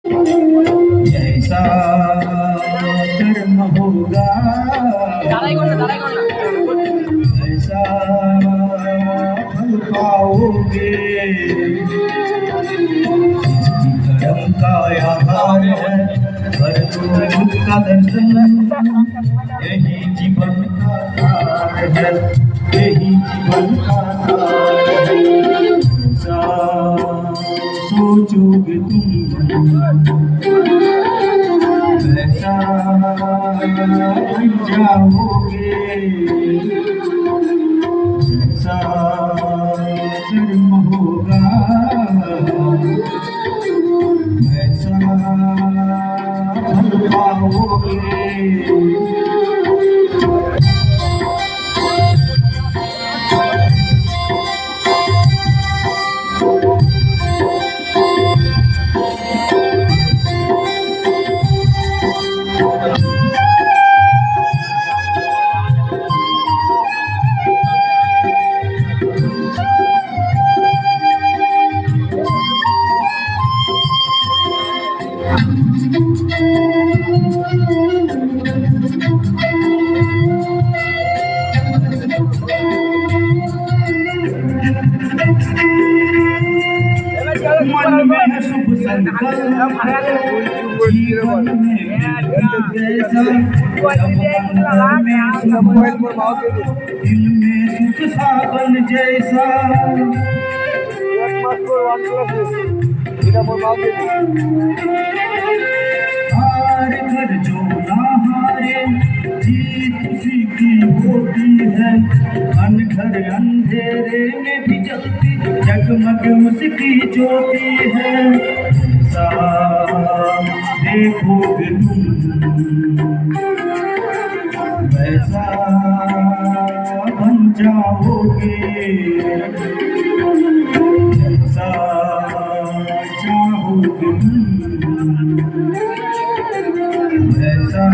जैसा कर्म होगा ऐसा फल पाओगे। इसकी कर्म का आधार है परम का दर्शन, यही जीवन का सार है, यही जीवन का सार है। ऐसा सोचोगे तुम ऐसा बन जाओगे, ऐसा कर्म होगा ऐसा फल पाओगे। मन में शुभ संकल्प जीवन में जैसा दिल में सुख सावन जैसा। हार कर जो ना हारे जीत उसी की होती है, अनघर अंधेरे में भी जलती जगमग उसकी ज्योति है। ऐसा देखोगे तुम वैसा बन जाओगे, ऐसा चाहोगे तुम वैसा